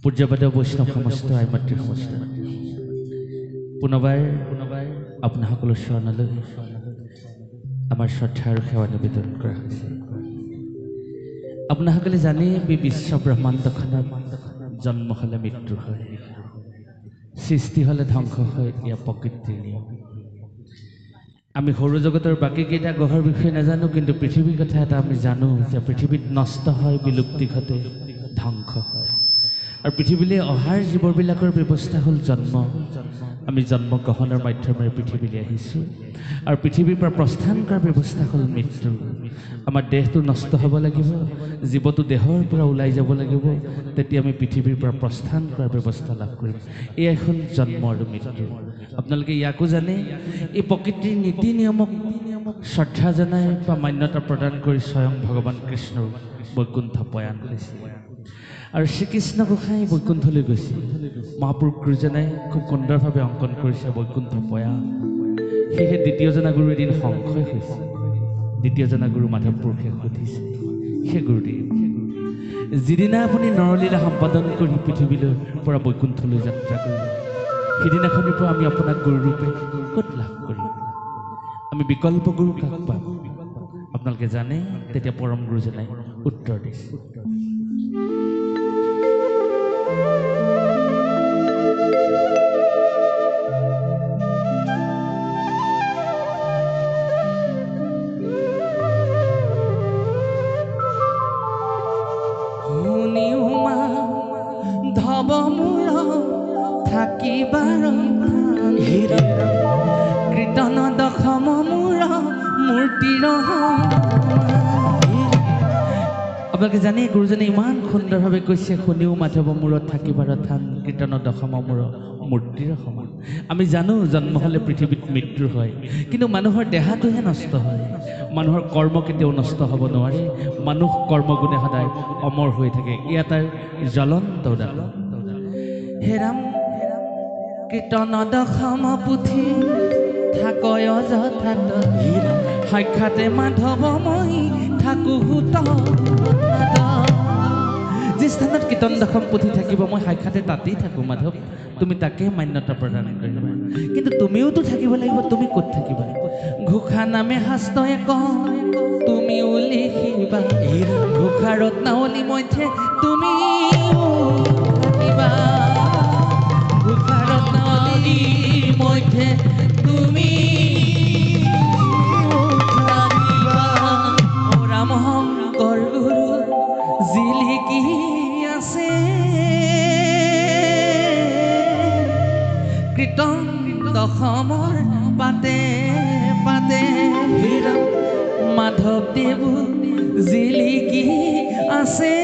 পূজ্যপাদ বৈষ্ণৱ সমস্ত আই মাতৃ সমস্ত পুনৰবাৰ আপোনাৰ সকলো চৰণলৈ আমাৰ শ্ৰদ্ধা আৰু সেৱা নিবেদন কৰা হৈছে। আপোনাসকলে জানে বিশ্ব ব্ৰহ্মাণ্ডখনত জন্ম হ'লে মৃত্যু হয়, সৃষ্টি হ'লে ধ্বংস হয়, এয়া প্ৰকৃতিৰ নিয়ম। আমি সৌৰজগতৰ বাকীকেইটা গ্ৰহৰ বিষয়ে নাজানো, কিন্তু পৃথিৱীৰ কথা এটা আমি জানো যে পৃথিৱীত নষ্ট হয়, বিলুপ্তি ঘটে, ধ্বংস হয়। আৰু পৃথিৱীলৈ অহাৰ জীৱবিলাকৰ ব্যৱস্থা হ'ল জন্ম। আমি জন্মগ্ৰহণৰ মাধ্যমেৰে পৃথিৱীলৈ আহিছোঁ, আৰু পৃথিৱীৰ পৰা প্ৰস্থান কৰাৰ ব্যৱস্থা হ'ল মৃত্যু। আমাৰ দেহটো নষ্ট হ'ব লাগিব, জীৱটো দেহৰ পৰা ওলাই যাব লাগিব, তেতিয়া আমি পৃথিৱীৰ পৰা প্ৰস্থান কৰাৰ ব্যৱস্থা লাভ কৰিম। এয়াই হ'ল জন্ম আৰু মৃত্যু। আপোনালোকে ইয়াকো জানে, এই প্ৰকৃতিৰ নীতি নিয়মক শ্ৰদ্ধা জনাই বা মান্যতা প্ৰদান কৰি স্বয়ং ভগৱান কৃষ্ণৰ বৈকুণ্ঠ প্ৰয়াণ হৈছিল। আৰু শ্ৰীকৃষ্ণ গোসাঁই বৈকুণ্ঠলৈ গৈছিল। মহাপুৰুষ গুৰুজনাই খুব সুন্দৰভাৱে অংকন কৰিছে বৈকুণ্ঠ প্ৰয়াণ। সেয়েহে দ্বিতীয়জনা গুৰু এদিন সংশয় হৈছে। দ্বিতীয়জনা গুৰু মাধৱ পুৰুষে সুধিছে, সেই গুৰুদেৱ, যিদিনা আপুনি নৰলীলা সম্পাদন কৰি পৃথিৱীলৈ পৰা বৈকুণ্ঠলৈ যাত্ৰা কৰিলে, সেইদিনাখনিৰ পৰা আমি আপোনাক গুৰুৰূপে ক'ত লাভ কৰিম? আমি বিকল্প গুৰু কাক পাম? আপোনালোকে জানে, তেতিয়া পৰম গুৰুজনাই উত্তৰ দিছে, থাকিবাৰ কীৰ্তন দশম মূৰ মূৰ্তিৰ। আপোনালোকে জানে, গুৰুজনে ইমান সুন্দৰভাৱে কৈছে, শুনিও মাধৱ মূৰত থাকিবাৰ থান, কীৰ্তন দশম মূৰ মূৰ্তিৰ সমান। আমি জানো জন্ম হ'লে পৃথিৱীত মৃত্যু হয়, কিন্তু মানুহৰ দেহাটোহে নষ্ট হয়। মানুহৰ কৰ্ম কেতিয়াও নষ্ট হ'ব নোৱাৰে। মানুহ কৰ্মগুণে সদায় অমৰ হৈ থাকে। এয়া তাৰ জ্বলন্ত উদাহৰণ। হে ৰাম, কীৰ্তন দশম পুথি থাকয় যথাত, সাক্ষাতে মাধৱ মই থাকো সুত। যি স্থানত কীৰ্তন দশম পুথি থাকিব, মই সাক্ষাতে তাতেই থাকোঁ মাধৱ। তুমি তাকে মান্যতা প্ৰদান কৰিবা, কিন্তু তুমিওতো থাকিব লাগিব। তুমি ক'ত থাকিবা? ঘোষা নামে শাস্ত্ৰয়ে কয়, তুমিও লিখিবা। ঘোষা ৰত্নাৱলী মধ্যে তুমিও থাকিবা। ঘোষা ৰত্নাৱলী মধ্যে তুমি ৰাম শংকৰ গুৰু জিলিকি আছে। কীৰ্তন দশমৰ পাতে পাতে মাধৱদেৱ জিলিকি আছে।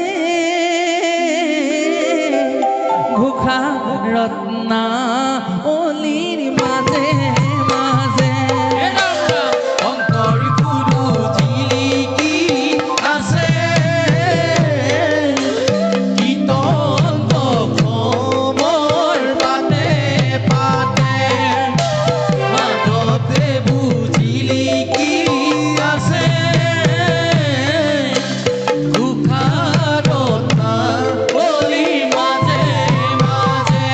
ঘোষা ৰত্নাৱলীৰ মাজে মাজে শংকৰ গুৰু জিলিকি আছে। কীৰ্তন দশমৰ পাতে পাতে মাধৱদেৱ জিলিকি আছে। ঘোষা ৰত্নাৱলীৰ মাজে মাজে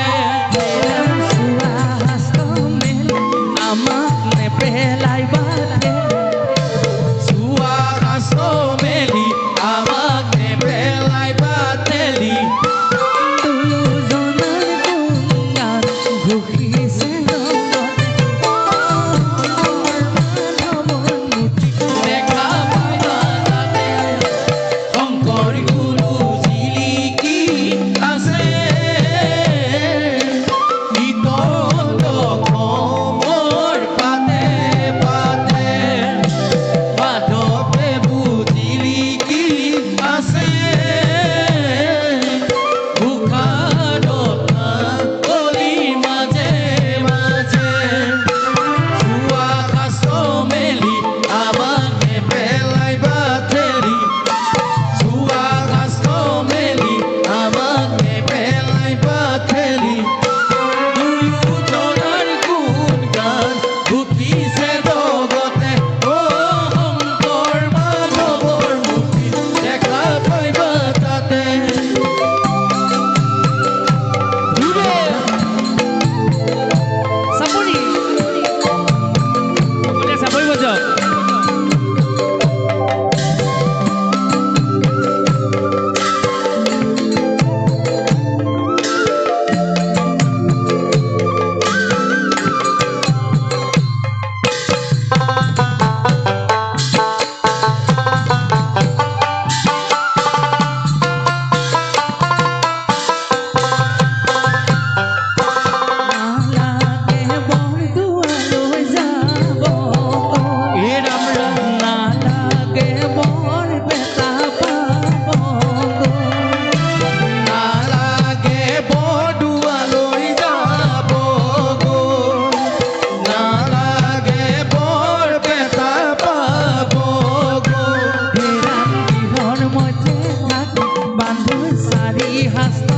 হাস্ত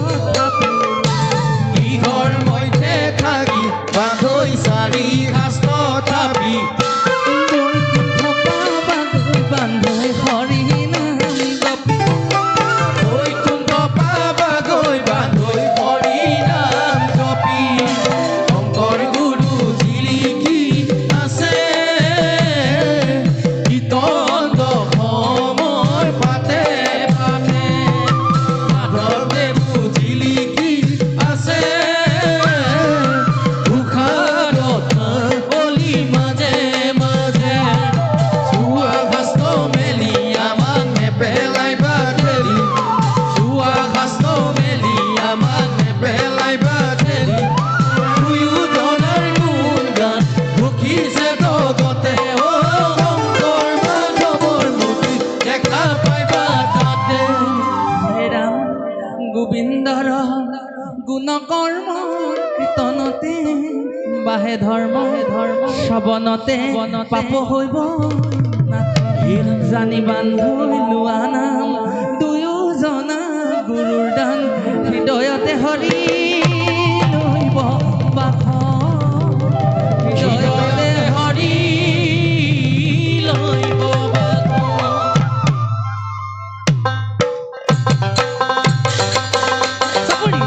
ইহৰ মধ্যে থাকি বান্ধৈ চাৰি হাস্ত থাপি বান্ধৈ হৰি নাম জপি বৈকুণ্ঠ পাবাগৈ বান্ধৈ হৰি নাম জপি শংকৰ গুৰু জিলিকি আছে কীৰ্তন সময় পাতে পাতে মাধৱদেৱ জিলিকি আছে উশাহত বলি মাজে মাজে চুৱা শাস্ত মেলি আমাক নেপেলাই বাটেলি চুৱা শাস্ত মেলি আমাক নেপেলাই বাটেলি দুয়োজনাৰ গুণগান ঘোষিছে জগতে অ শংকৰ মাধৱৰ মূৰ্তি দেখা পাইবা তাতে হে ৰাম গোবিন্দৰ গুণ কৰ্ম কীৰ্তনতে বাহে ধৰ্ম শ্ৰৱণতে পাপ হৈব জানি বান্ধৈ লোৱা নাম দুয়োজনা গুৰুৰ দান হৃদয়তে হৰি লৈব বাস হৃদয়তে হৰি লৈব বাস চাপৰি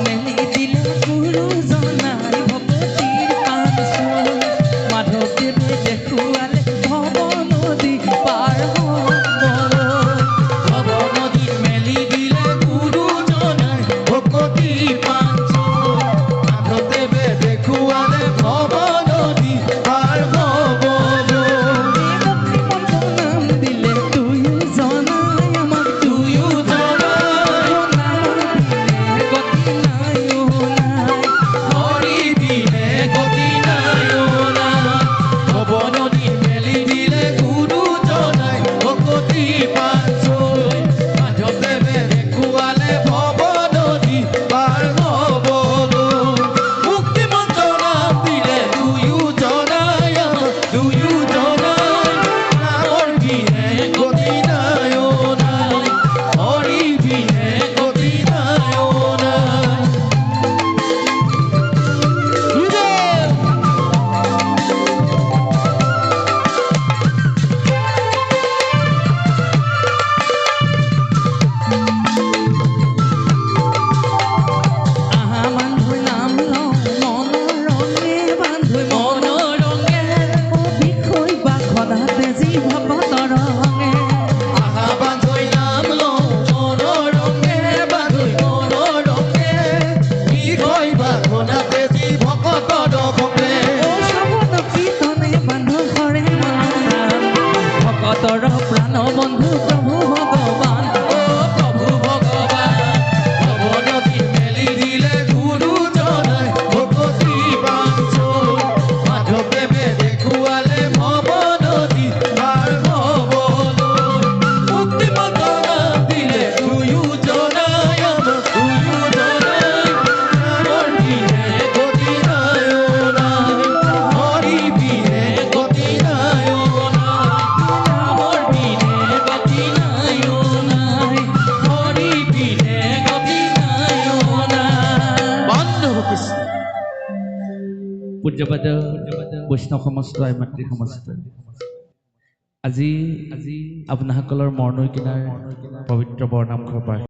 মেলি দিলে গুৰুজনাই ভকতিৰ কাঞ্চন মাধৱদেৱে দেখুৱালে ভৱ নদী পাৰ হ'বলৈ ভৱ নদী মেলি দিলে গুৰুজনাই ভকতি পাঞ্চল মাধৱদেৱে দেখুৱালে ভৱ নদী পাৰ হ'বলৈ নাম দিলে দুয়োজনাই আমাক দুয়োজনাই গতি নাই হৰি বিনে গতি নাই ভৱ নদী মেলি দিলে গুৰুজনাই ভকতি পাঞ্চল মাধৱদেৱে দেখুৱালে ভৱ নদী পাৰ হ'বলৈ মুক্তি মন্ত্ৰ নাম দিলে দুয়োজনাই দুয়োজনাই নামৰ বিনে গতি নাই হৰি বিনে গতি নাই আহা বান্ধৈ নাম লওঁ মনৰ ৰঙে বান্ধৈ মনৰ ৰঙে অভিষৈ বা সদাতে যি ভকতৰ ৰঙে আহা বান্ধৈ নাম লওঁ মনৰ ৰঙে বান্ধৈ মনৰ ৰঙে বিষয় বান্ধনাতে যি ভকতৰ ভঙে ও শ্ৰৱণ কীৰ্তনে বান্ধৈ হৰে মন ভকতৰ প্ৰাণ বন্ধু প্ৰভু ভগৱান অ প্ৰভু ভগৱান ভৱ নদী মেলি দিলে গুৰুজনাই ভকতি পাঞ্চল মাধৱদেৱে দেখুৱালে ভৱ নদী পাৰ হ'বলৈ মুক্তি মন্ত্ৰ নাম দিলে দুয়োজনাই আমাক দুয়োজনাই নামৰ বিনে গতি নাই হৰি বিনে গতি নাই নামৰ বিনে গতি নাই হৰি বিনে গতি নাই বন্ধ কৃষ্ণ পূজ্যপাদ বৈষ্ণৱ সমস্ত আই মাতৃ সমস্ত আজি আপোনাসকলৰ মৰণৈ কিনাৰ পবিত্ৰ বৰনামঘৰ পাৰ